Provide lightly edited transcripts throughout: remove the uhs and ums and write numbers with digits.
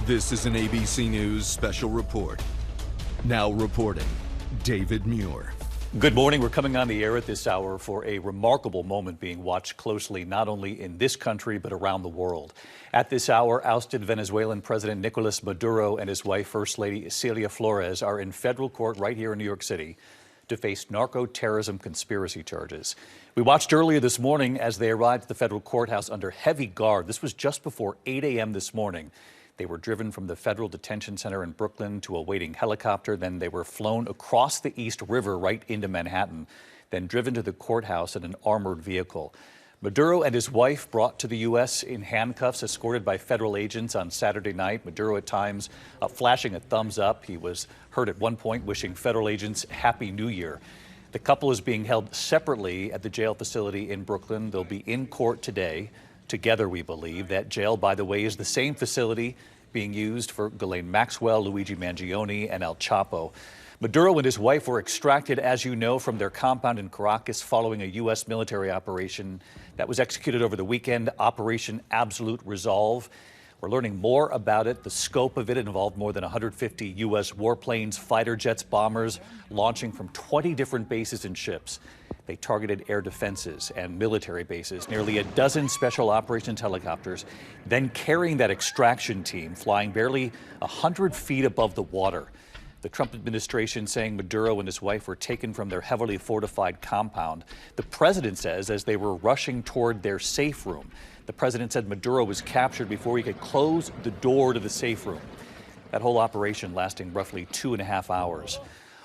This is an ABC News special report. Now reporting, David Muir. Good morning. We're coming on the air at this hour for a remarkable moment being watched closely, not only in this country, but around the world. At this hour, ousted Venezuelan President Nicolas Maduro and his wife, First Lady Celia Flores, are in federal court right here in New York City to face narco-terrorism conspiracy charges. We watched earlier this morning as they arrived at the federal courthouse under heavy guard. This was just before 8 a.m. this morning. They were driven from the federal detention center in Brooklyn to a waiting helicopter. Then they were flown across the East River right into Manhattan, then driven to the courthouse in an armored vehicle. Maduro and his wife brought to the U.S. in handcuffs, escorted by federal agents on Saturday night. Maduro at times flashing a thumbs up. He was heard at one point wishing federal agents Happy New Year. The couple is being held separately at the jail facility in Brooklyn. They'll be in court today. Together, we believe. That jail, by the way, is the same facility being used for Ghislaine Maxwell, Luigi Mangione, and El Chapo. Maduro and his wife were extracted, as you know, from their compound in Caracas following a U.S. military operation that was executed over the weekend, Operation Absolute Resolve. We're learning more about it. The scope of it involved more than 150 U.S. warplanes, fighter jets, bombers, launching from 20 different bases and ships. They targeted air defenses and military bases, nearly a dozen special operations helicopters, then carrying that extraction team, flying barely 100 feet above the water. The Trump administration saying Maduro and his wife were taken from their heavily fortified compound. The president says as they were rushing toward their safe room. The president said Maduro was captured before he could close the door to the safe room. That whole operation lasting roughly 2.5 hours.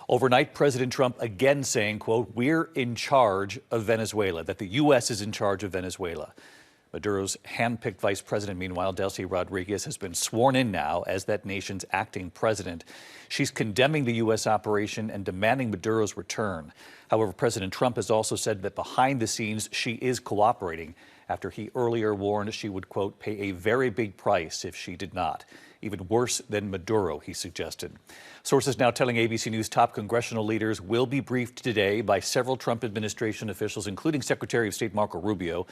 Overnight, President Trump again saying, quote, "We're in charge of Venezuela," that the U.S. is in charge of Venezuela. Maduro's hand-picked vice president, meanwhile, Delcy Rodriguez, has been sworn in now as that nation's acting president. She's condemning the U.S. operation and demanding Maduro's return. However, President Trump has also said that behind the scenes she is cooperating after he earlier warned she would, quote, "pay a very big price if she did not." Even worse than Maduro, he suggested. Sources now telling ABC News top congressional leaders will be briefed today by several Trump administration officials, including Secretary of State Marco Rubio,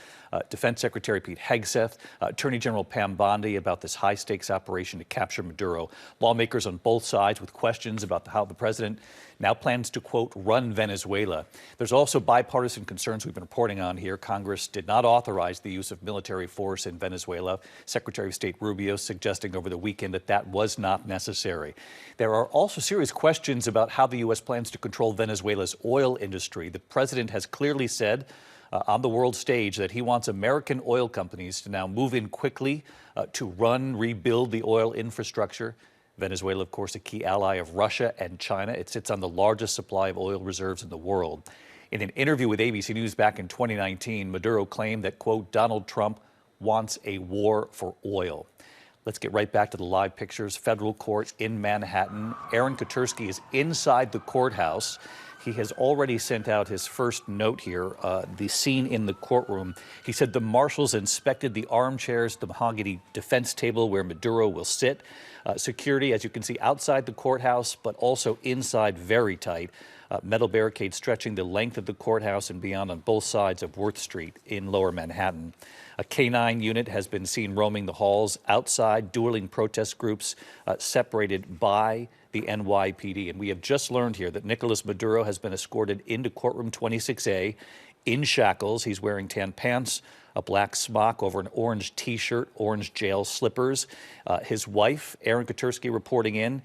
Defense Secretary Pete Hegseth, Attorney General Pam Bondi about this high-stakes operation to capture Maduro. Lawmakers on both sides with questions about how the president now plans to, quote, "run Venezuela." There's also bipartisan concerns we've been reporting on here. Congress did not authorize the use of military force in Venezuela. Secretary of State Rubio suggesting over the weekend that was not necessary. There are also serious questions about how the U.S. plans to control Venezuela's oil industry. The president has clearly said on the world stage that he wants American oil companies to now move in quickly to rebuild the oil infrastructure. Venezuela, of course, a key ally of Russia and China. It sits on the largest supply of oil reserves in the world. In an interview with ABC News back in 2019, Maduro claimed that, quote, "Donald Trump wants a war for oil." Let's get right back to the live pictures. Federal court in Manhattan. Aaron Katersky is inside the courthouse. He has already sent out his first note here, the scene in the courtroom. He said the marshals inspected the armchairs, the mahogany defense table where Maduro will sit. Security, as you can see, outside the courthouse, but also inside very tight. Metal barricades stretching the length of the courthouse and beyond on both sides of Worth Street in Lower Manhattan. A K-9 unit has been seen roaming the halls outside, dueling protest groups separated by the NYPD. And we have just learned here that Nicolas Maduro has been escorted into courtroom 26A in shackles. He's wearing tan pants, a black smock over an orange T-shirt, orange jail slippers. His wife, Aaron Katersky, reporting in,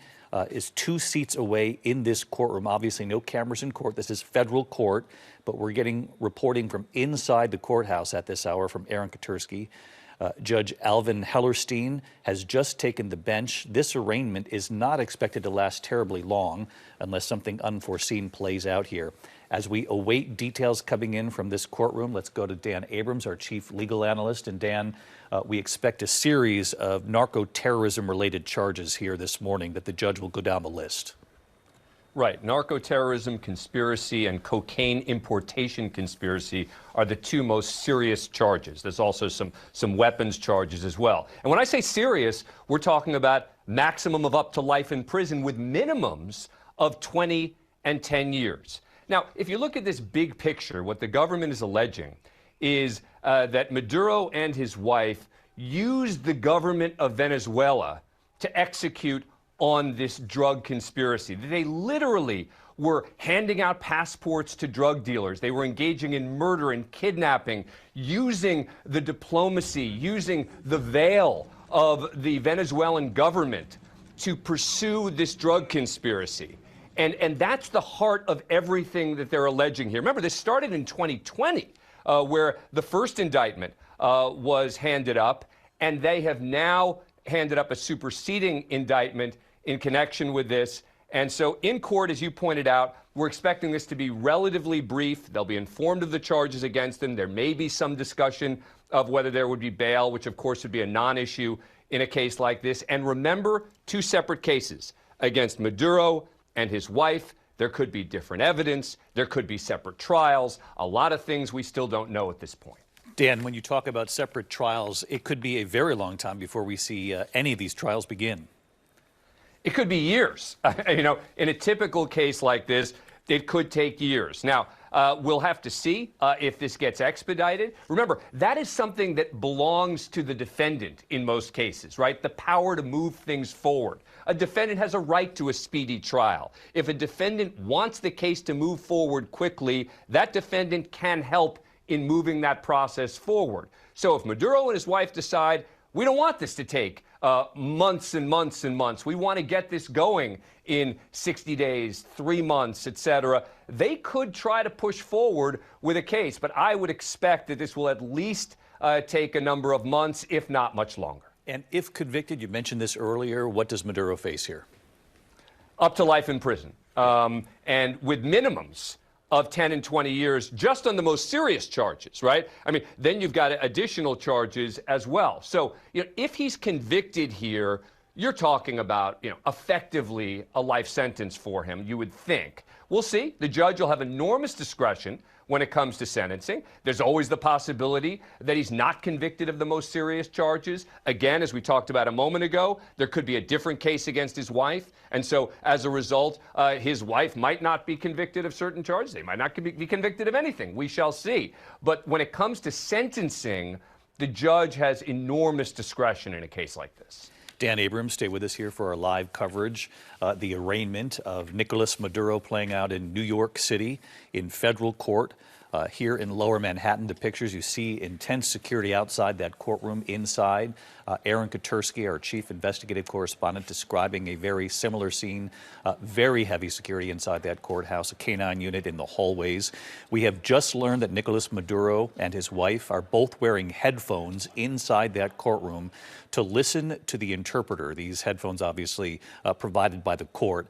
is 2 seats away in this courtroom. Obviously, no cameras in court. This is federal court, but we're getting reporting from inside the courthouse at this hour from Aaron Katersky. Judge Alvin Hellerstein has just taken the bench. This arraignment is not expected to last terribly long unless something unforeseen plays out here. As we await details coming in from this courtroom, let's go to Dan Abrams, our chief legal analyst. And Dan, we expect a series of narco-terrorism-related charges here this morning that the judge will go down the list. Right. Narco-terrorism conspiracy and cocaine importation conspiracy are the 2 most serious charges. There's also some weapons charges as well. And when I say serious, we're talking about maximum of up to life in prison with minimums of 20 and 10 years. Now, if you look at this big picture, what the government is alleging is that Maduro and his wife used the government of Venezuela to execute on this drug conspiracy. They literally were handing out passports to drug dealers. They were engaging in murder and kidnapping, using the diplomacy, using the veil of the Venezuelan government to pursue this drug conspiracy. And that's the heart of everything that they're alleging here. Remember, this started in 2020, where the first indictment was handed up, and they have now handed up a superseding indictment in connection with this. And so in court, as you pointed out, we're expecting this to be relatively brief. They'll be informed of the charges against them. There may be some discussion of whether there would be bail, which of course would be a non-issue in a case like this. And remember, two separate cases against Maduro and his wife. There could be different evidence. There could be separate trials. A lot of things we still don't know at this point. Dan, when you talk about separate trials, it could be a very long time before we see any of these trials begin. It could be years. You know, in a typical case like this, it could take years. Now, we'll have to see if this gets expedited. Remember, that is something that belongs to the defendant in most cases, right? The power to move things forward. A defendant has a right to a speedy trial. If a defendant wants the case to move forward quickly, that defendant can help in moving that process forward. So if Maduro and his wife decide, we don't want this to take months and months and months, we want to get this going in 60 days, 3 months, etc., they could try to push forward with a case. But I would expect that this will at least take a number of months, if not much longer. And if convicted, you mentioned this earlier, what does Maduro face here? Up to life in prison, and with minimums of 10 and 20 years just on the most serious charges, right? I mean, then you've got additional charges as well. So, you know, if he's convicted here, you're talking about, you know, effectively a life sentence for him, you would think. We'll see. The judge will have enormous discretion when it comes to sentencing. There's always the possibility that he's not convicted of the most serious charges. Again, as we talked about a moment ago, there could be a different case against his wife. And so as a result, his wife might not be convicted of certain charges. They might not be convicted of anything. We shall see. But when it comes to sentencing, the judge has enormous discretion in a case like this. Dan Abrams, stay with us here for our live coverage. The arraignment of Nicolas Maduro playing out in New York City in federal court. Here in Lower Manhattan, the pictures you see, intense security outside that courtroom. Inside, Aaron Katersky, our chief investigative correspondent, describing a very similar scene. Very heavy security inside that courthouse, a K-9 unit in the hallways. We have just learned that Nicolas Maduro and his wife are both wearing headphones inside that courtroom to listen to the interpreter. These headphones obviously provided by the court.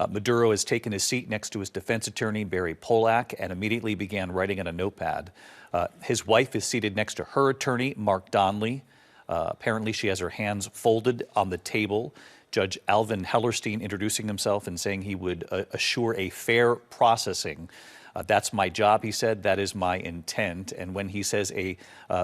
Maduro has taken his seat next to his defense attorney, Barry Polak, and immediately began writing on a notepad. His wife is seated next to her attorney, Mark Donnelly. Apparently, she has her hands folded on the table. Judge Alvin Hellerstein introducing himself and saying he would assure a fair processing. That's my job, he said. That is my intent. And when he says a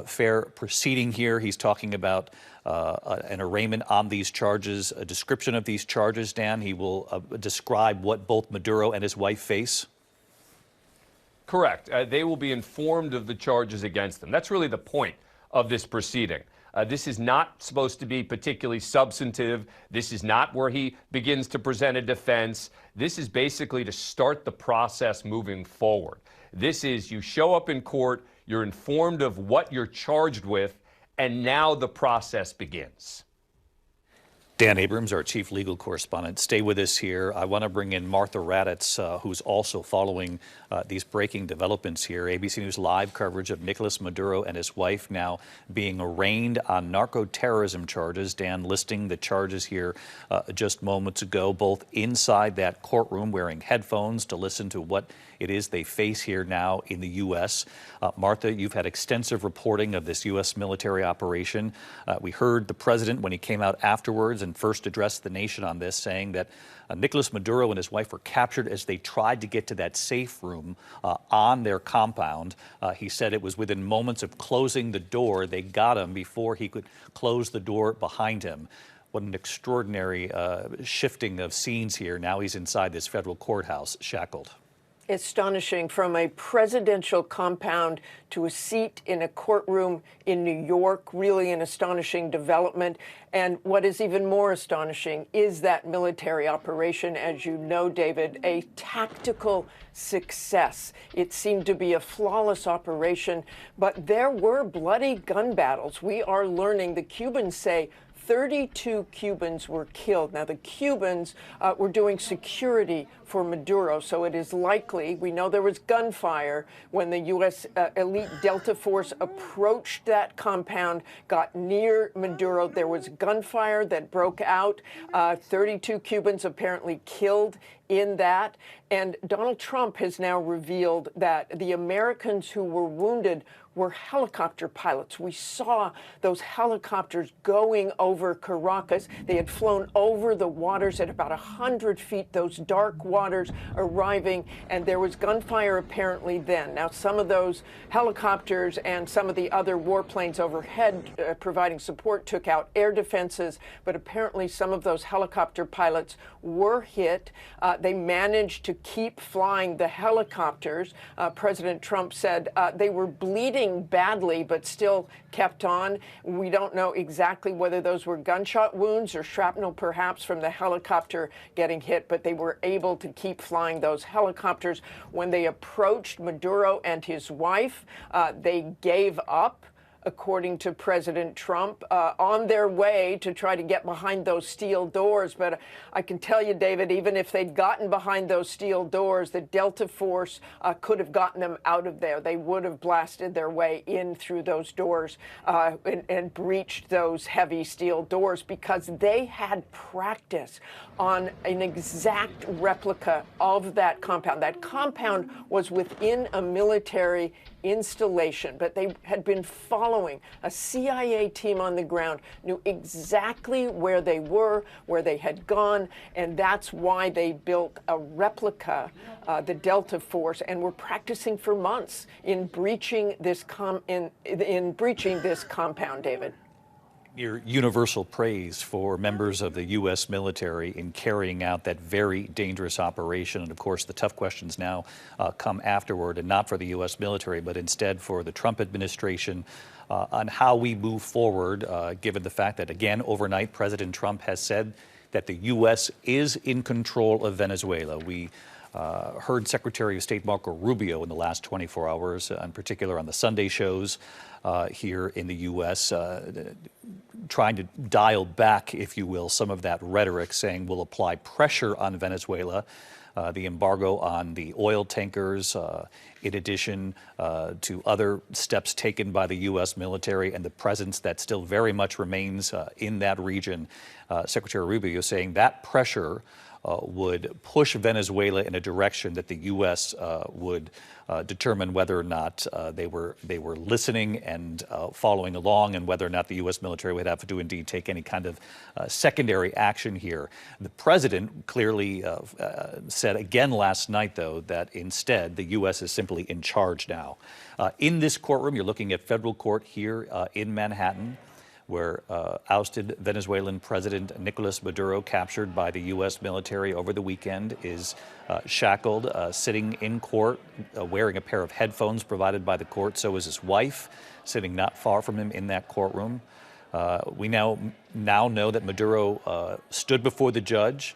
fair proceeding here, he's talking about an arraignment on these charges, a description of these charges, Dan. He will describe what both Maduro and his wife face. Correct. They will be informed of the charges against them. That's really the point of this proceeding. This is not supposed to be particularly substantive. This is not where he begins to present a defense. This is basically to start the process moving forward. This is, you show up in court, you're informed of what you're charged with, and now the process begins. Dan Abrams, our chief legal correspondent, stay with us here. I want to bring in Martha Raddatz, who's also following these breaking developments here. ABC News live coverage of Nicolas Maduro and his wife now being arraigned on narco-terrorism charges. Dan listing the charges here just moments ago, both inside that courtroom wearing headphones to listen to what it is they face here now in the U.S. Martha, you've had extensive reporting of this U.S. military operation. We heard the president when he came out afterwards and first addressed the nation on this, saying that Nicolas Maduro and his wife were captured as they tried to get to that safe room on their compound. He said it was within moments of closing the door they got him before he could close the door behind him. What an extraordinary shifting of scenes here. Now he's inside this federal courthouse, shackled. Astonishing. From a presidential compound to a seat in a courtroom in New York, really an astonishing development. And what is even more astonishing is that military operation, as you know, David, a tactical success. It seemed to be a flawless operation, but there were bloody gun battles. We are learning, the Cubans say, 32 Cubans were killed. Now, the Cubans were doing security for Maduro, so it is likely, we know there was gunfire when the U.S. elite Delta Force approached that compound, got near Maduro. There was gunfire that broke out. 32 Cubans apparently killed in that. And Donald Trump has now revealed that the Americans who were wounded were helicopter pilots. We saw those helicopters going over Caracas. They had flown over the waters at about 100 feet, those dark waters arriving, and there was gunfire apparently then. Now, some of those helicopters and some of the other warplanes overhead providing support took out air defenses, but apparently some of those helicopter pilots were hit. They managed to keep flying the helicopters. President Trump said they were bleeding badly, but still kept on. We don't know exactly whether those were gunshot wounds or shrapnel, perhaps, from the helicopter getting hit, but they were able to keep flying those helicopters. When they approached Maduro and his wife, they gave up, according to President Trump, on their way to try to get behind those steel doors. But I can tell you, David, even if they'd gotten behind those steel doors, the Delta Force could have gotten them out of there. They would have blasted their way in through those doors and breached those heavy steel doors because they had practice on an exact replica of that compound. That compound was within a military installation, but they had been following a CIA team on the ground, knew exactly where they were, where they had gone, and that's why they built a replica, the Delta Force, and were practicing for months in breaching this breaching this compound, David. Your universal praise for members of the U.S. military in carrying out that very dangerous operation. And of course, the tough questions now come afterward, and not for the U.S. military, but instead for the Trump administration on how we move forward, given the fact that, again, overnight, President Trump has said that the U.S. is in control of Venezuela. We heard Secretary of State Marco Rubio in the last 24 hours, in particular on the Sunday shows here in the U.S., trying to dial back, if you will, some of that rhetoric, saying we'll apply pressure on Venezuela, the embargo on the oil tankers, in addition to other steps taken by the U.S. military and the presence that still very much remains in that region. Secretary Rubio saying that pressure would push Venezuela in a direction that the U.S. Would determine whether or not they were listening and following along, and whether or not the U.S. military would have to indeed take any kind of secondary action here. The president clearly said again last night, though, that instead the U.S. is simply in charge now. In this courtroom, you're looking at federal court here in Manhattan, where ousted Venezuelan President Nicolas Maduro, captured by the U.S. military over the weekend, is shackled, sitting in court, wearing a pair of headphones provided by the court. So is his wife, sitting not far from him in that courtroom. We now know that Maduro stood before the judge.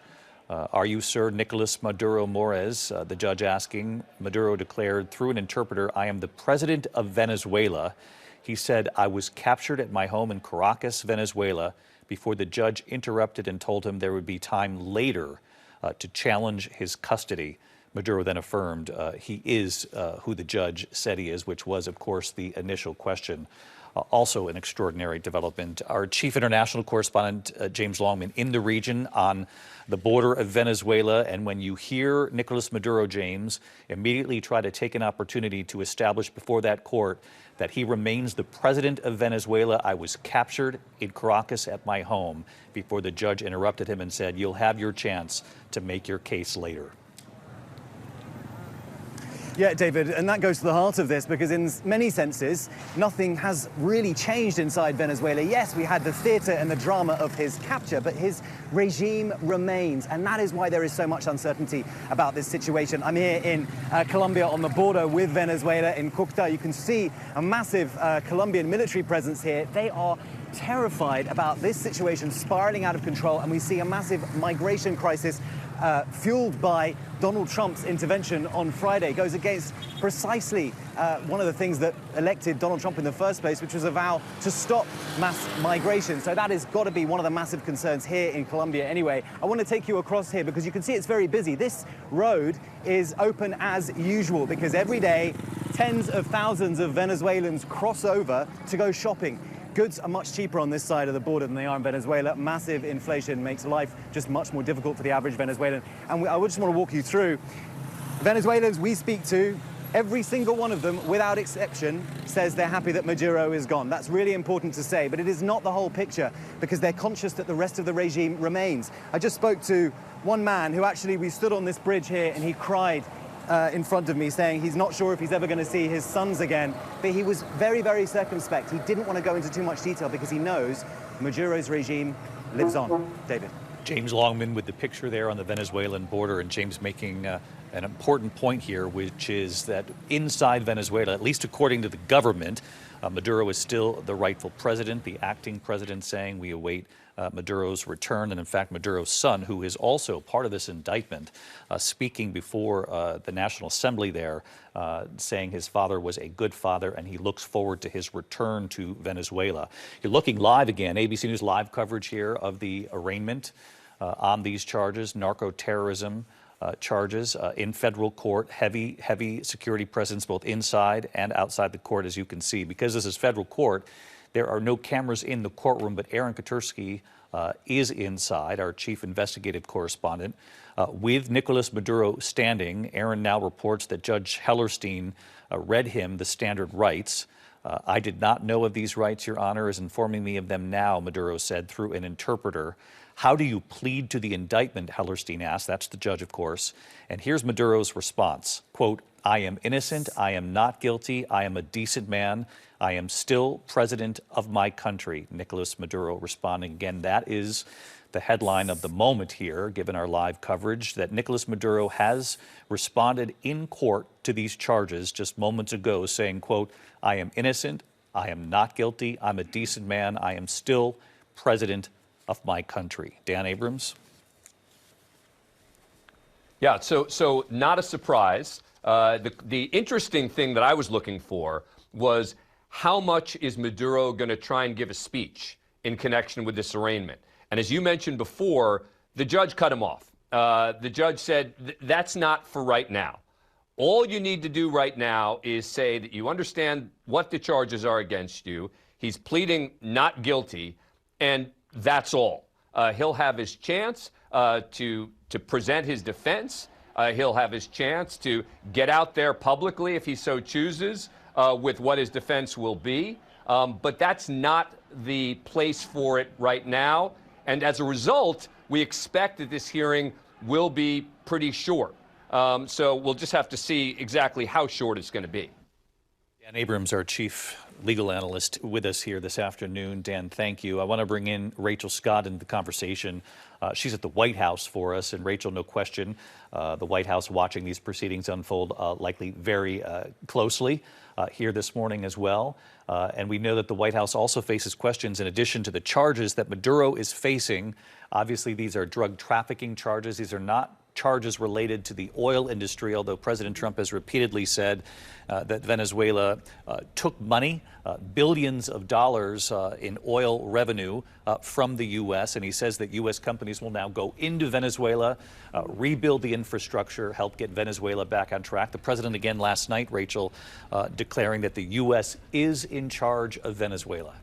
Are you Sir Nicolas Maduro Mores? The judge asking. Maduro declared through an interpreter, I am the president of Venezuela. He said, I was captured at my home in Caracas, Venezuela, before the judge interrupted and told him there would be time later to challenge his custody. Maduro then affirmed he is who the judge said he is, which was, of course, the initial question. Also an extraordinary development. Our chief international correspondent, James Longman, in the region on the border of Venezuela. And when you hear Nicolas Maduro, James, immediately try to take an opportunity to establish before that court that he remains the president of Venezuela. I was captured in Caracas at my home before the judge interrupted him and said, you'll have your chance to make your case later. Yeah, David, and that goes to the heart of this because in many senses, nothing has really changed inside Venezuela. Yes, we had the theater and the drama of his capture, but his regime remains, and that is why there is so much uncertainty about this situation. I'm here in Colombia on the border with Venezuela in Cúcuta. You can see a massive Colombian military presence here. They are terrified about this situation spiraling out of control, and we see a massive migration crisis fueled by Donald Trump's intervention on Friday. Goes against precisely one of the things that elected Donald Trump in the first place, which was a vow to stop mass migration. So that has got to be one of the massive concerns here in Colombia. Anyway, I want to take you across here because you can see it's very busy. This road is open as usual because every day tens of thousands of Venezuelans cross over to go shopping. Goods are much cheaper on this side of the border than they are in Venezuela. Massive inflation makes life just much more difficult for the average Venezuelan. And I just want to walk you through. Venezuelans we speak to, every single one of them, without exception, says they're happy that Maduro is gone. That's really important to say, but it is not the whole picture because they're conscious that the rest of the regime remains. I just spoke to one man who actually, we stood on this bridge here and he cried in front of me saying he's not sure if he's ever going to see his sons again, but he was very, very circumspect. He didn't want to go into too much detail because he knows Maduro's regime lives on. David. James Longman with the picture there on the Venezuelan border, and James making an important point here, which is that inside Venezuela, at least according to the government, Maduro is still the rightful president. The acting president saying we await Maduro's return. And in fact, Maduro's son, who is also part of this indictment, speaking before the National Assembly there, saying his father was a good father and he looks forward to his return to Venezuela. You're looking live again, ABC News live coverage here of the arraignment on these charges, narco-terrorism charges in federal court, heavy security presence both inside and outside the court, as you can see. Because this is federal court, there are no cameras in the courtroom, but Aaron Katursky is inside, our chief investigative correspondent, with Nicolas Maduro standing. Aaron now reports that Judge Hellerstein read him the standard rights. I did not know of these rights, Your Honor is informing me of them now, Maduro said through an interpreter. How do you plead to the indictment, Hellerstein asked. That's the judge, of course. And here's Maduro's response, quote, I am innocent, I am not guilty, I am a decent man, I am still president of my country, Nicolas Maduro responding. Again, that is the headline of the moment here, given our live coverage, that Nicolas Maduro has responded in court to these charges just moments ago, saying, quote, I am innocent, I am not guilty, I'm a decent man, I am still president of my country. Dan Abrams? Yeah, so not a surprise. The interesting thing that I was looking for was how much is Maduro going to try and give a speech in connection with this arraignment? And as you mentioned before, the judge cut him off. The judge said, that's not for right now. All you need to do right now is say that you understand what the charges are against you. He's pleading not guilty, and that's all. He'll have his chance to present his defense. He'll have his chance to get out there publicly if he so chooses with what his defense will be. But that's not the place for it right now. And as a result, we expect that this hearing will be pretty short. So we'll just have to see exactly how short it's going to be. Dan Abrams, our chief legal analyst, with us here this afternoon. Dan, thank you. I want to bring in Rachel Scott into the conversation. She's at the White House for us. And Rachel, no question, the White House watching these proceedings unfold likely very closely here this morning as well. And we know that the White House also faces questions in addition to the charges that Maduro is facing. Obviously, these are drug trafficking charges. These are not charges related to the oil industry, although President Trump has repeatedly said that Venezuela took money, billions of dollars in oil revenue from the U.S., and he says that U.S. companies will now go into Venezuela, rebuild the infrastructure, help get Venezuela back on track. The president again last night, Rachel, declaring that the U.S. is in charge of Venezuela.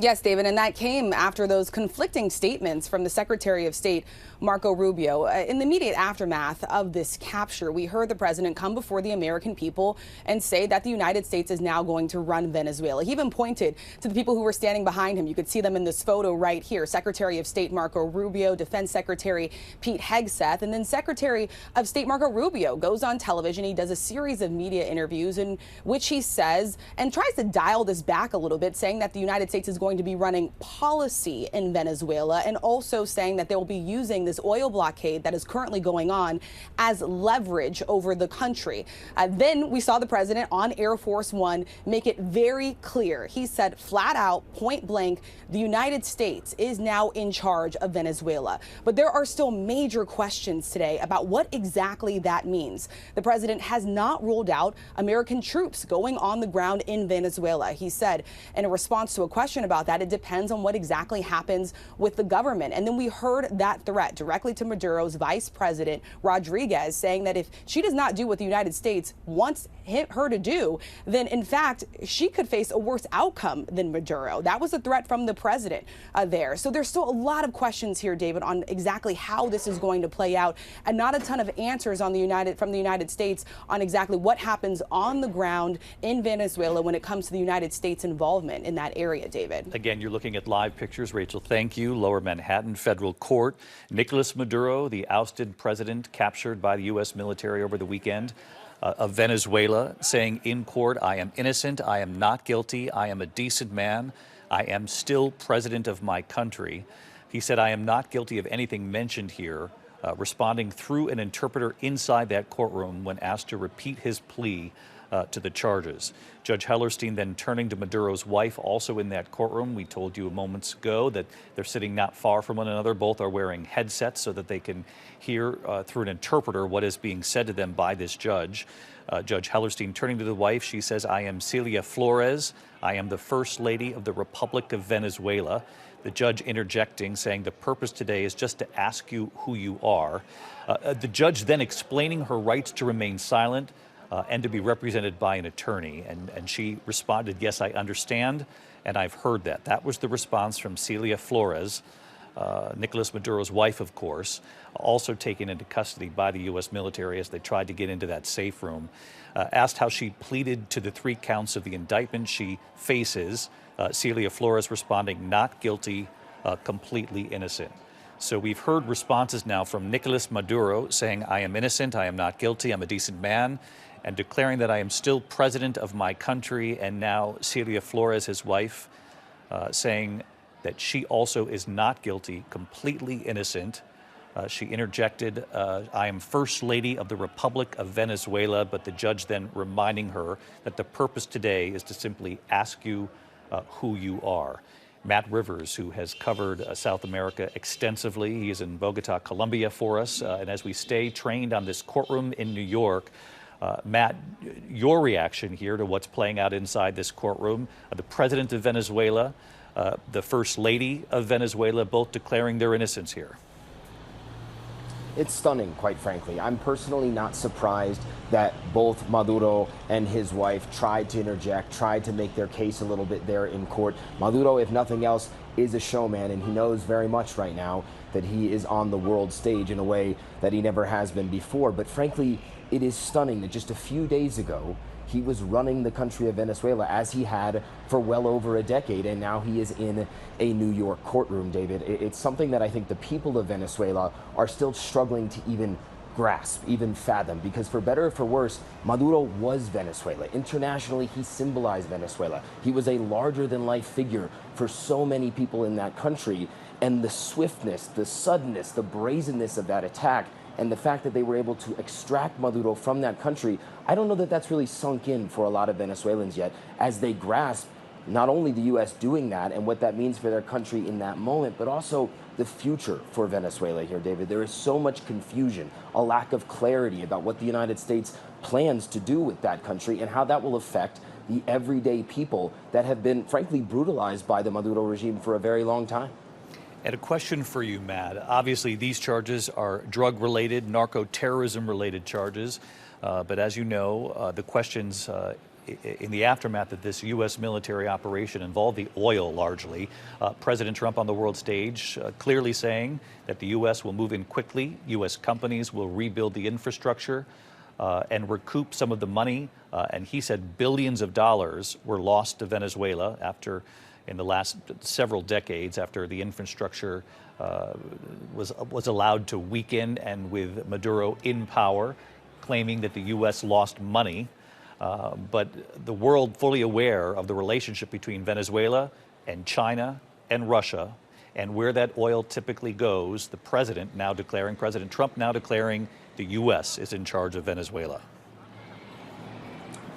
Yes, David, and that came after those conflicting statements from the Secretary of State, Marco Rubio. In the immediate aftermath of this capture, we heard the president come before the American people and say that the United States is now going to run Venezuela. He even pointed to the people who were standing behind him. You could see them in this photo right here. Secretary of State Marco Rubio, Defense Secretary Pete Hegseth, and then Secretary of State Marco Rubio goes on television. He does a series of media interviews in which he says and tries to dial this back a little bit, saying that the United States is going to be running policy in Venezuela, and also saying that they will be using this oil blockade that is currently going on as leverage over the country. Then we saw the president on Air Force One make it very clear. He said flat out, point blank, the United States is now in charge of Venezuela. But there are still major questions today about what exactly that means. The president has not ruled out American troops going on the ground in Venezuela. He said in a response to a question about that, it depends on what exactly happens with the government. And then we heard that threat directly to Maduro's vice president, Rodriguez, saying that if she does not do what the United States wants her to do, then in fact, she could face a worse outcome than Maduro. That was a threat from the president there. So there's still a lot of questions here, David, on exactly how this is going to play out, and not a ton of answers on from the United States on exactly what happens on the ground in Venezuela when it comes to the United States involvement in that area, David. Again, you're looking at live pictures. Rachel, thank you. Lower Manhattan Federal Court. Nicolas Maduro, the ousted president, captured by the U.S. military over the weekend of Venezuela, saying in court, I am innocent, I am not guilty, I am a decent man, I am still president of my country. He said, I am not guilty of anything mentioned here, responding through an interpreter inside that courtroom when asked to repeat his plea to the charges. Judge Hellerstein then turning to Maduro's wife, also in that courtroom. We told you moments ago that they're sitting not far from one another. Both are wearing headsets so that they can hear through an interpreter what is being said to them by this judge. Judge Hellerstein turning to the wife, she says, I am Celia Flores. I am the First Lady of the Republic of Venezuela. The judge interjecting, saying the purpose today is just to ask you who you are. The judge then explaining her rights to remain silent and to be represented by an attorney. And she responded, yes, I understand, and I've heard that. That was the response from Celia Flores, Nicolas Maduro's wife, of course, also taken into custody by the U.S. military as they tried to get into that safe room. Asked how she pleaded to the 3 counts of the indictment she faces, Celia Flores responding, not guilty, completely innocent. So we've heard responses now from Nicolas Maduro saying, I am innocent, I am not guilty, I'm a decent man, and declaring that I am still president of my country. And now Celia Flores, his wife, saying that she also is not guilty, completely innocent. She interjected, I am First Lady of the Republic of Venezuela, but the judge then reminding her that the purpose today is to simply ask you who you are. Matt Rivers, who has covered South America extensively. He is in Bogota, Colombia for us. And as we stay trained on this courtroom in New York, Matt, your reaction here to what's playing out inside this courtroom, the president of Venezuela, the First Lady of Venezuela, both declaring their innocence here. It's stunning, quite frankly. I'm personally not surprised that both Maduro and his wife tried to interject, tried to make their case a little bit there in court. Maduro, if nothing else, is a showman, and he knows very much right now that he is on the world stage in a way that he never has been before. But frankly, it is stunning that just a few days ago, he was running the country of Venezuela as he had for well over a decade, and now he is in a New York courtroom, David. It's something that I think the people of Venezuela are still struggling to even grasp, even fathom, because for better or for worse, Maduro was Venezuela. Internationally, he symbolized Venezuela. He was a larger-than-life figure for so many people in that country, and the swiftness, the suddenness, the brazenness of that attack, and the fact that they were able to extract Maduro from that country, I don't know that that's really sunk in for a lot of Venezuelans yet, as they grasp not only the U.S. doing that and what that means for their country in that moment, but also the future for Venezuela here, David. There is so much confusion, a lack of clarity about what the United States plans to do with that country and how that will affect the everyday people that have been, frankly, brutalized by the Maduro regime for a very long time. And a question for you, Matt. Obviously, these charges are drug-related, narco-terrorism-related charges. But as you know, the questions in the aftermath of this U.S. military operation involved the oil largely. President Trump on the world stage clearly saying that the U.S. will move in quickly. U.S. companies will rebuild the infrastructure and recoup some of the money. And he said billions of dollars were lost to Venezuela after, in the last several decades, after the infrastructure was allowed to weaken, and with Maduro in power, claiming that the U.S. lost money. But the world fully aware of the relationship between Venezuela and China and Russia, and where that oil typically goes. President Trump now declaring the U.S. is in charge of Venezuela.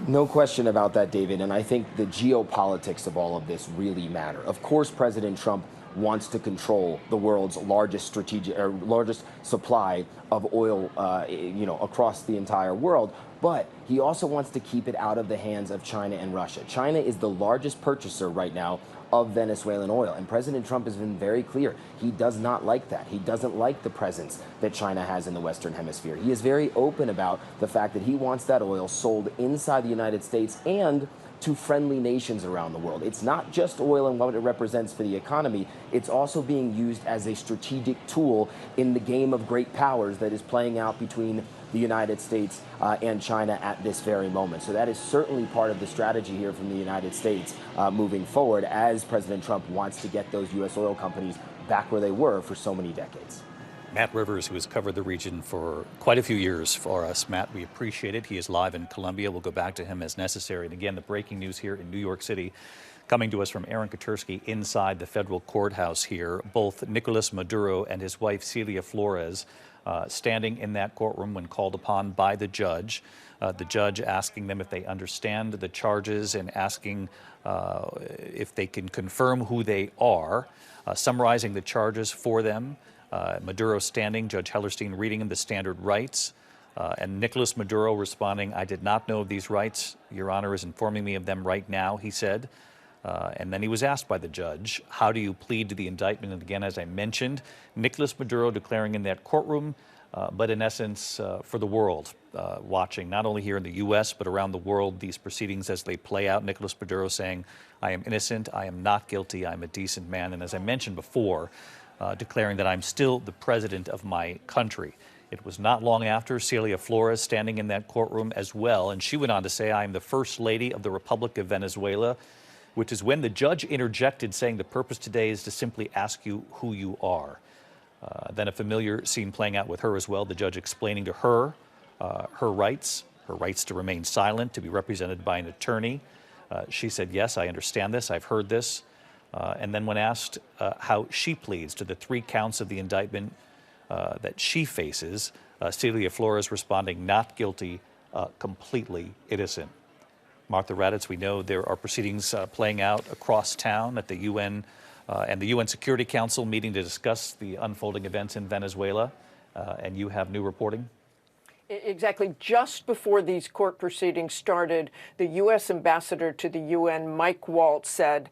No question about that, David. And I think the geopolitics of all of this really matter. Of course, President Trump wants to control the world's largest largest supply of oil, across the entire world. But he also wants to keep it out of the hands of China and Russia. China is the largest purchaser right now of Venezuelan oil. And President Trump has been very clear. He does not like that. He doesn't like the presence that China has in the Western Hemisphere. He is very open about the fact that he wants that oil sold inside the United States and to friendly nations around the world. It's not just oil and what it represents for the economy. It's also being used as a strategic tool in the game of great powers that is playing out between the United States and China at this very moment. So that is certainly part of the strategy here from the United States moving forward, as President Trump wants to get those U.S. oil companies back where they were for so many decades. Matt Rivers, who has covered the region for quite a few years for us. Matt, we appreciate it. He is live in Colombia. We'll go back to him as necessary. And again, the breaking news here in New York City, coming to us from Aaron Katersky inside the federal courthouse here. Both Nicolas Maduro and his wife, Celia Flores, standing in that courtroom when called upon by the judge asking them if they understand the charges and asking if they can confirm who they are, summarizing the charges for them. Maduro standing, Judge Hellerstein reading him the standard rights, and Nicolas Maduro responding, "I did not know of these rights. Your Honor is informing me of them right now," he said. And then he was asked by the judge, how do you plead to the indictment? And again, as I mentioned, Nicolas Maduro declaring in that courtroom, but in essence for the world, watching not only here in the U.S., but around the world, these proceedings as they play out. Nicolas Maduro saying, I am innocent, I am not guilty, I'm a decent man. And as I mentioned before, declaring that I'm still the president of my country. It was not long after Celia Flores standing in that courtroom as well, and she went on to say, I am the First Lady of the Republic of Venezuela, which is when the judge interjected, saying the purpose today is to simply ask you who you are. Then a familiar scene playing out with her as well, the judge explaining to her her rights to remain silent, to be represented by an attorney. She said, yes, I understand this, I've heard this. And then when asked how she pleads to the 3 counts of the indictment that she faces, Celia Flores responding, not guilty, completely innocent. Martha Raddatz, we know there are proceedings playing out across town at the UN and the UN Security Council meeting to discuss the unfolding events in Venezuela, and you have new reporting? Exactly. Just before these court proceedings started, the U.S. ambassador to the UN, Mike Waltz, said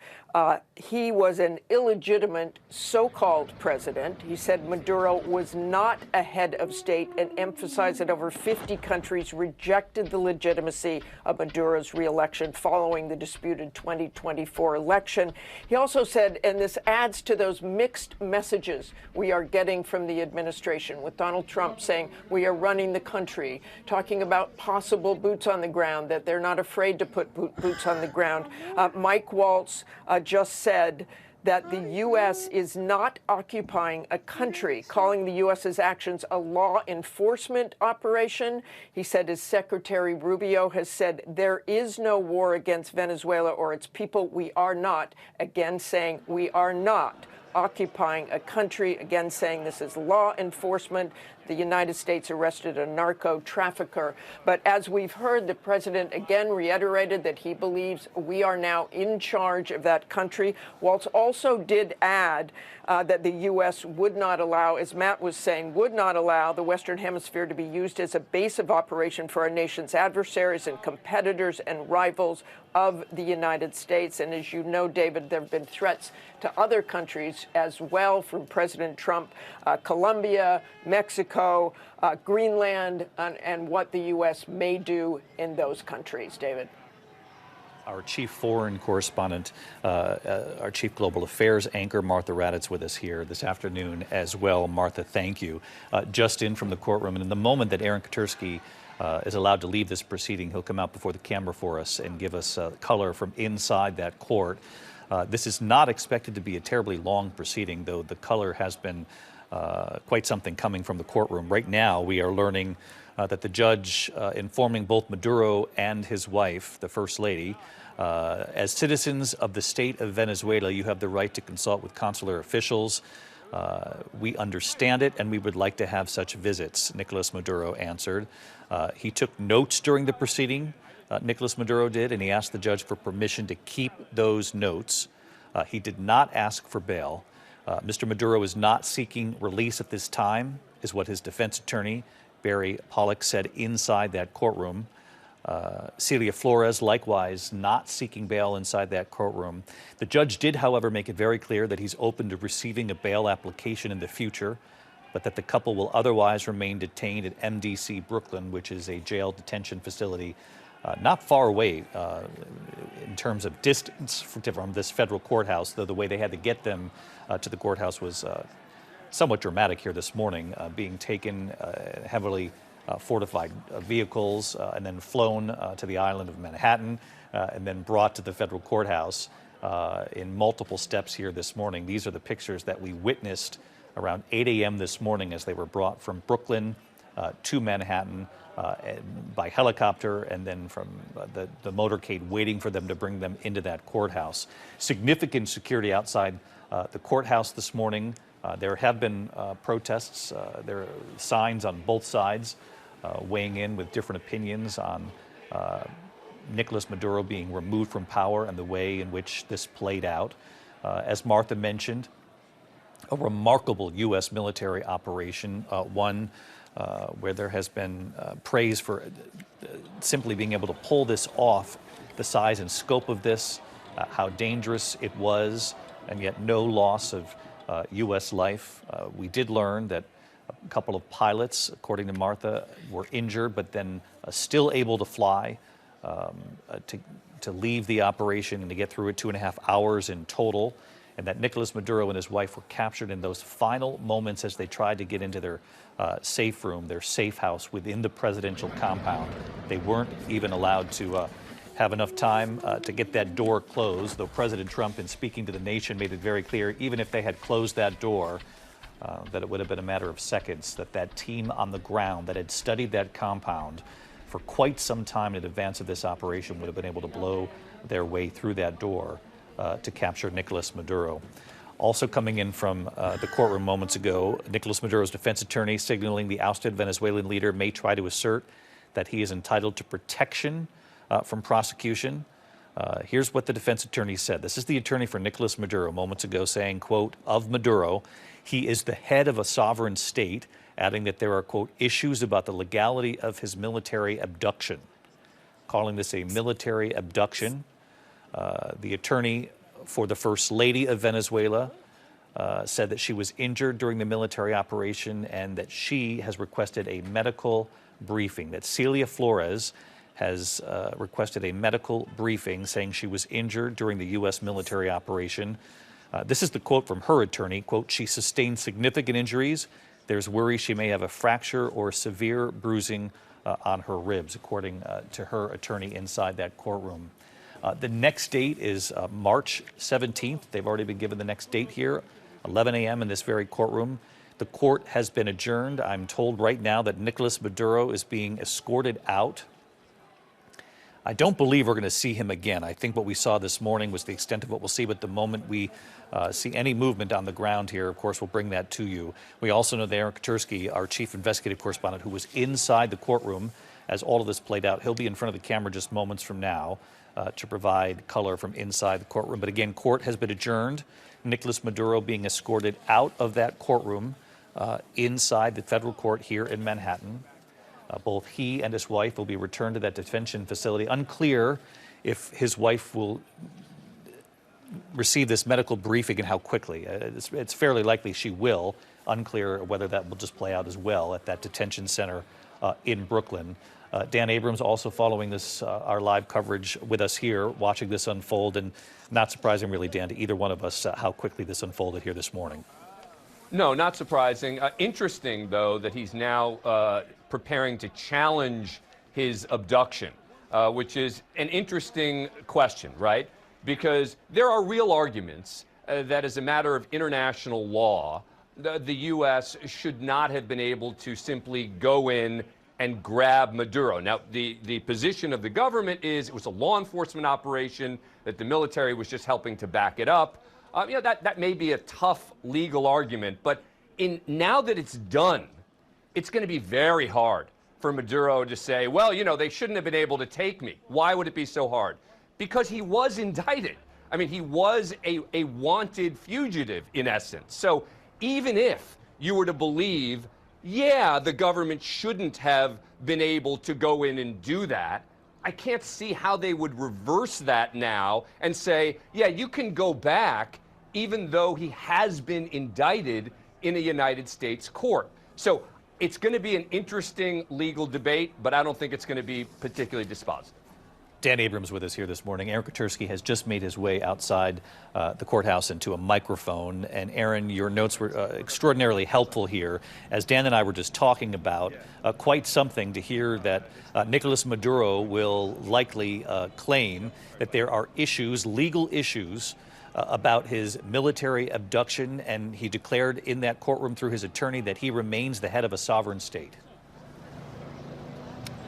he was an illegitimate so-called president. He said Maduro was not a head of state and emphasized that over 50 countries rejected the legitimacy of Maduro's re-election following the disputed 2024 election. He also said, and this adds to those mixed messages we are getting from the administration, with Donald Trump saying we are running the country, talking about possible boots on the ground, that they're not afraid to put boots on the ground. Mike Waltz just said that the U.S. is not occupying a country, calling the U.S.'s actions a law enforcement operation. He said his Secretary Rubio has said there is no war against Venezuela or its people. We are not, again saying we are not occupying a country, again saying this is law enforcement. The United States arrested a narco trafficker. But as we've heard, the president again reiterated that he believes we are now in charge of that country. Waltz also did add that the U.S. would not allow, as Matt was saying, would not allow the Western Hemisphere to be used as a base of operation for our nation's adversaries and competitors and rivals of the United States. And as you know, David, there have been threats to other countries as well from President Trump, Colombia, Mexico, Greenland, and what the U.S. may do in those countries. David. Our chief foreign correspondent, our chief global affairs anchor, Martha Raddatz, with us here this afternoon as well. Martha, thank you. Just in from the courtroom, and in the moment that Aaron Katersky is allowed to leave this proceeding, he'll come out before the camera for us and give us color from inside that court. This is not expected to be a terribly long proceeding, though the color has been quite something coming from the courtroom. Right now, we are learning that the judge informing both Maduro and his wife, the First Lady, as citizens of the state of Venezuela, you have the right to consult with consular officials. We understand it, and we would like to have such visits, Nicolas Maduro answered. He took notes during the proceeding, Nicolas Maduro did, and he asked the judge for permission to keep those notes. He did not ask for bail. Mr. Maduro is not seeking release at this time, is what his defense attorney, Barry Pollock, said inside that courtroom. Celia Flores, likewise, not seeking bail inside that courtroom. The judge did, however, make it very clear that he's open to receiving a bail application in the future, but that the couple will otherwise remain detained at MDC Brooklyn, which is a jail detention facility not far away in terms of distance from this federal courthouse, though the way they had to get them to the courthouse was somewhat dramatic here this morning, being taken heavily fortified vehicles and then flown to the island of Manhattan and then brought to the federal courthouse in multiple steps here this morning. These are the pictures that we witnessed around 8 a.m. this morning as they were brought from Brooklyn to Manhattan by helicopter, and then from the motorcade waiting for them to bring them into that courthouse. Significant security outside the courthouse this morning. There have been protests. There are signs on both sides weighing in with different opinions on Nicolas Maduro being removed from power and the way in which this played out. As Martha mentioned, a remarkable U.S. military operation, one where there has been praise for simply being able to pull this off, the size and scope of this, how dangerous it was, and yet no loss of U.S. life. We did learn that a couple of pilots, according to Martha, were injured, but then still able to fly to leave the operation and to get through it 2.5 hours in total, and that Nicolas Maduro and his wife were captured in those final moments as they tried to get into their safe room, their safe house within the presidential compound. They weren't even allowed to have enough time to get that door closed, though President Trump, in speaking to the nation, made it very clear, even if they had closed that door, that it would have been a matter of seconds, that that team on the ground that had studied that compound for quite some time in advance of this operation would have been able to blow their way through that door to capture Nicolas Maduro. Also coming in from the courtroom moments ago, Nicolas Maduro's defense attorney signaling the ousted Venezuelan leader may try to assert that he is entitled to protection from prosecution. Here's what the defense attorney said. This is the attorney for Nicolas Maduro moments ago saying, quote, of Maduro, he is the head of a sovereign state, adding that there are, quote, issues about the legality of his military abduction. Calling this a military abduction. The attorney for the First Lady of Venezuela said that she was injured during the military operation and that she has requested a medical briefing, that Celia Flores has requested a medical briefing saying she was injured during the U.S. military operation. This is the quote from her attorney, quote, she sustained significant injuries. There's worry she may have a fracture or severe bruising on her ribs, according to her attorney inside that courtroom. The next date is March 17th. They've already been given the next date here, 11 a.m. in this very courtroom. The court has been adjourned. I'm told right now that Nicolas Maduro is being escorted out. I don't believe we're going to see him again. I think what we saw this morning was the extent of what we'll see, but the moment we see any movement on the ground here, of course, we'll bring that to you. We also know that Aaron Katersky, our chief investigative correspondent, who was inside the courtroom as all of this played out, he'll be in front of the camera just moments from now to provide color from inside the courtroom. But again, court has been adjourned. Nicolas Maduro being escorted out of that courtroom inside the federal court here in Manhattan. Both he and his wife will be returned to that detention facility. Unclear if his wife will receive this medical briefing and how quickly. It's fairly likely she will. Unclear whether that will just play out as well at that detention center in Brooklyn. Dan Abrams also following this, our live coverage with us here, watching this unfold, and not surprising really, Dan, to either one of us how quickly this unfolded here this morning. No, not surprising. Interesting, though, that he's now preparing to challenge his abduction, which is an interesting question, right? Because there are real arguments that as a matter of international law, the U.S. should not have been able to simply go in and grab Maduro. Now, the position of the government is it was a law enforcement operation, that the military was just helping to back it up. That may be a tough legal argument, but now that it's done, it's going to be very hard for Maduro to say, well, they shouldn't have been able to take me. Why would it be so hard? Because he was indicted. I mean, he was a wanted fugitive, in essence. So even if you were to believe, yeah, the government shouldn't have been able to go in and do that, I can't see how they would reverse that now and say, yeah, you can go back even though he has been indicted in a United States court. So it's going to be an interesting legal debate, but I don't think it's going to be particularly dispositive. Dan Abrams with us here this morning. Aaron Katersky has just made his way outside the courthouse into a microphone. And Aaron, your notes were extraordinarily helpful here. As Dan and I were just talking about, quite something to hear that Nicolas Maduro will likely claim that there are issues, legal issues, about his military abduction. And he declared in that courtroom through his attorney that he remains the head of a sovereign state.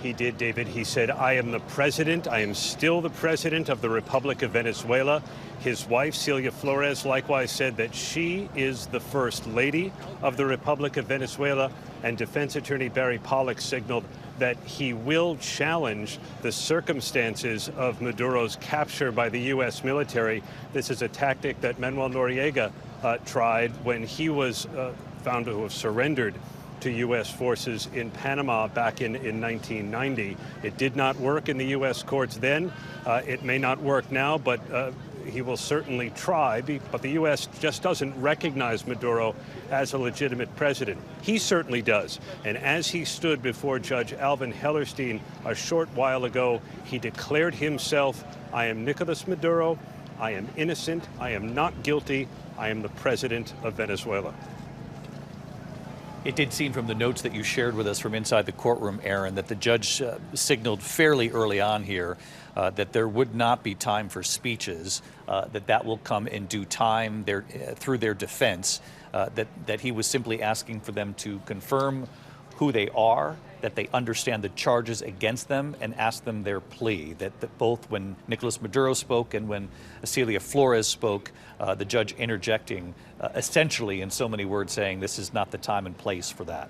He did, David. He said, I am the president. I am still the president of the Republic of Venezuela. His wife, Celia Flores, likewise said that she is the first lady of the Republic of Venezuela. And defense attorney Barry Pollock signaled that he will challenge the circumstances of Maduro's capture by the U.S. military. This is a tactic that Manuel Noriega tried when he was found to have surrendered to U.S. forces in Panama back in 1990. It did not work in the U.S. courts then. It may not work now, but he will certainly try. But the U.S. just doesn't recognize Maduro as a legitimate president. He certainly does. And as he stood before Judge Alvin Hellerstein a short while ago, he declared himself, I am Nicolas Maduro. I am innocent. I am not guilty. I am the president of Venezuela. It did seem from the notes that you shared with us from inside the courtroom, Aaron, that the judge signaled fairly early on here that there would not be time for speeches, that will come in due time through their defense, that he was simply asking for them to confirm who they are, that they understand the charges against them, and ask them their plea. That both when Nicolas Maduro spoke and when Celia Flores spoke, the judge interjecting essentially in so many words saying this is not the time and place for that.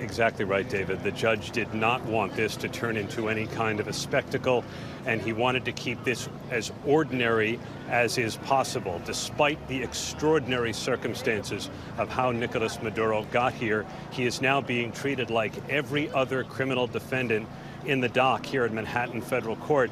Exactly right, David. The judge did not want this to turn into any kind of a spectacle, and he wanted to keep this as ordinary as is possible, despite the extraordinary circumstances of how Nicolas Maduro got here. He is now being treated like every other criminal defendant in the dock here at Manhattan Federal Court.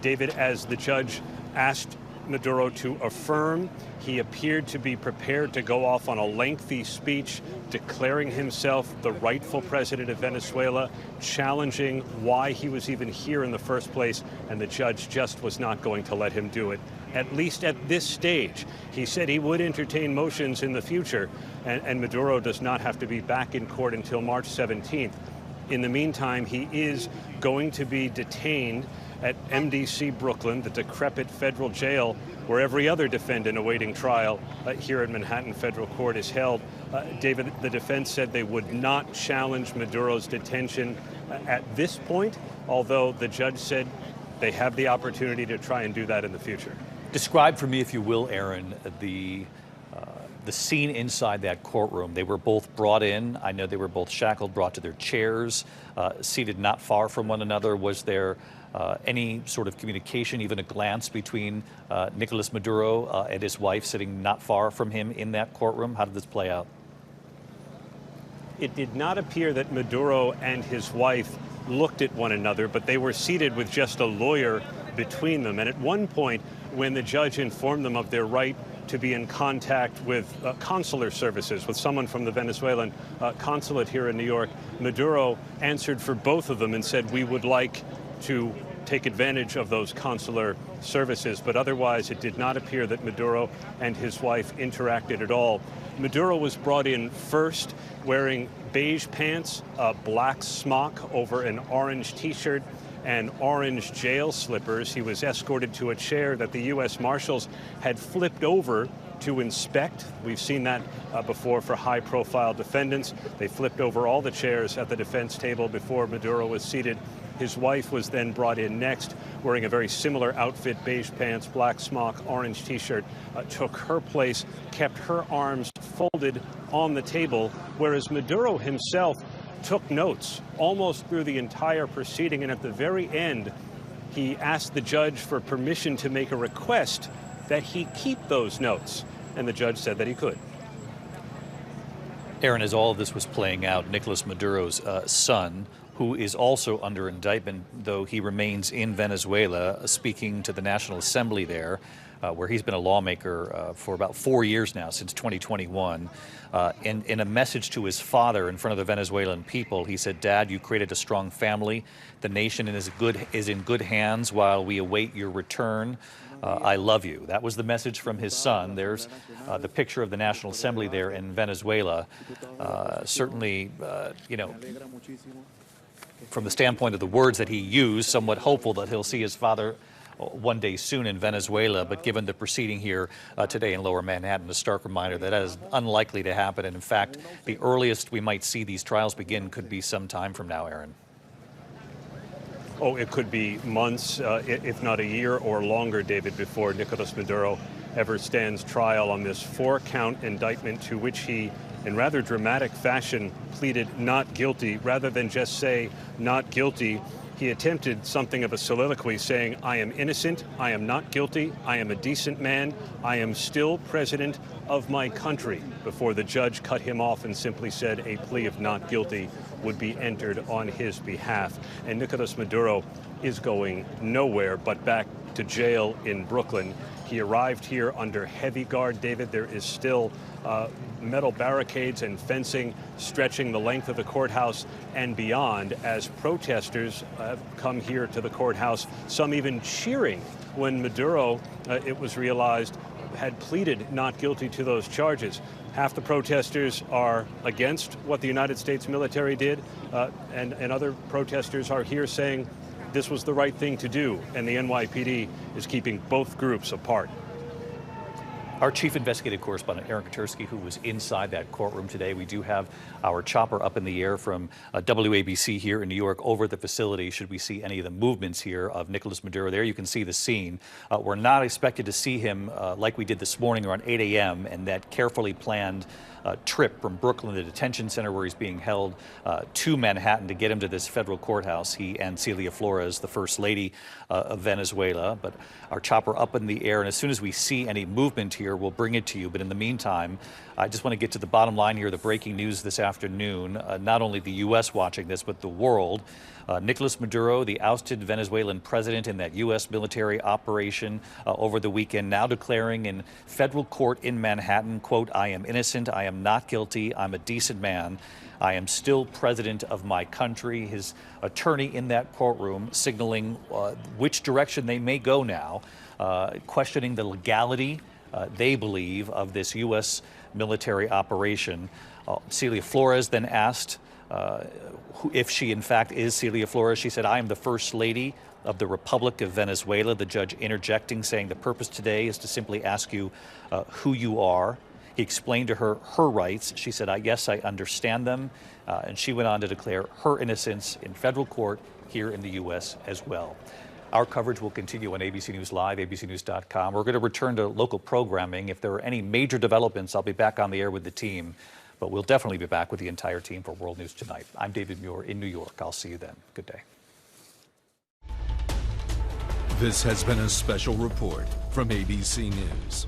David, as the judge asked Maduro to affirm, he appeared to be prepared to go off on a lengthy speech declaring himself the rightful president of Venezuela, challenging why he was even here in the first place, and the judge just was not going to let him do it, at least at this stage. He said he would entertain motions in the future, and Maduro does not have to be back in court until March 17th. In the meantime, he is going to be detained at MDC Brooklyn, the decrepit federal jail where every other defendant awaiting trial here at Manhattan Federal Court is held. David, the defense said they would not challenge Maduro's detention at this point, although the judge said they have the opportunity to try and do that in the future. Describe for me, if you will, Aaron, the scene inside that courtroom. They were both brought in. I know they were both shackled, brought to their chairs, seated not far from one another. Was there any sort of communication, even a glance between Nicolas Maduro and his wife sitting not far from him in that courtroom? How did this play out? It did not appear that Maduro and his wife looked at one another, but they were seated with just a lawyer between them. And at one point, when the judge informed them of their right to be in contact with consular services, with someone from the Venezuelan consulate here in New York. Maduro answered for both of them and said, we would like to take advantage of those consular services, but otherwise it did not appear that Maduro and his wife interacted at all. Maduro was brought in first wearing beige pants, a black smock over an orange T-shirt, and orange jail slippers. He was escorted to a chair that the U.S. Marshals had flipped over to inspect. We've seen that before for high-profile defendants. They flipped over all the chairs at the defense table before Maduro was seated. His wife was then brought in next, wearing a very similar outfit, beige pants, black smock, orange T-shirt, took her place, kept her arms folded on the table, whereas Maduro himself took notes almost through the entire proceeding, and at the very end, he asked the judge for permission to make a request that he keep those notes, and the judge said that he could. Aaron, as all of this was playing out, Nicolas Maduro's son, who is also under indictment, though he remains in Venezuela, speaking to the National Assembly there, where he's been a lawmaker for about 4 years now, since 2021. In a message to his father in front of the Venezuelan people, he said, "Dad, you created a strong family. The nation is in good hands while we await your return. I love you." That was the message from his son. There's the picture of the National Assembly there in Venezuela. Certainly, you know, from the standpoint of the words that he used, somewhat hopeful that he'll see his father one day soon in Venezuela, but given the proceeding here today in Lower Manhattan, a stark reminder that is unlikely to happen. And in fact, the earliest we might see these trials begin could be some time from now, Aaron. Oh, it could be months, if not a year or longer, David, before Nicolas Maduro ever stands trial on this 4-count indictment to which he, in rather dramatic fashion, pleaded not guilty. Rather than just say not guilty, he attempted something of a soliloquy saying, "I am innocent, I am not guilty, I am a decent man, I am still president of my country," before the judge cut him off and simply said a plea of not guilty would be entered on his behalf. And Nicolas Maduro is going nowhere but back to jail in Brooklyn. He arrived here under heavy guard, David. There is still metal barricades and fencing stretching the length of the courthouse and beyond as protesters have come here to the courthouse, some even cheering when Maduro, it was realized, had pleaded not guilty to those charges. Half the protesters are against what the United States military did, and other protesters are here saying this was the right thing to do, and the NYPD is keeping both groups apart. Our chief investigative correspondent, Aaron Katursky, who was inside that courtroom today. We do have our chopper up in the air from WABC here in New York over the facility. Should we see any of the movements here of Nicolas Maduro there, you can see the scene. We're not expected to see him like we did this morning around 8 a.m. and that carefully planned trip from Brooklyn, the detention center where he's being held, to Manhattan to get him to this federal courthouse. He and Celia Flores, the First Lady of Venezuela. But our chopper up in the air, and as soon as we see any movement here, we'll bring it to you. But in the meantime, I just want to get to the bottom line here, the breaking news this afternoon. Not only the U.S. watching this, but the world. Nicolas Maduro, the ousted Venezuelan president in that U.S. military operation over the weekend, now declaring in federal court in Manhattan, quote, "I am innocent, I am not guilty, I'm a decent man, I am still president of my country." His attorney in that courtroom signaling which direction they may go now, questioning the legality, they believe, of this U.S. military operation. Celia Flores then asked if she in fact is Celia Flores. She said, "I am the First Lady of the Republic of Venezuela." The judge interjecting, saying the purpose today is to simply ask you who you are. He explained to her her rights. She said, "Yes, I understand them." And she went on to declare her innocence in federal court here in the U.S. as well. Our coverage will continue on ABC News Live, abcnews.com. We're going to return to local programming. If there are any major developments, I'll be back on the air with the team. But we'll definitely be back with the entire team for World News Tonight. I'm David Muir in New York. I'll see you then. Good day. This has been a special report from ABC News.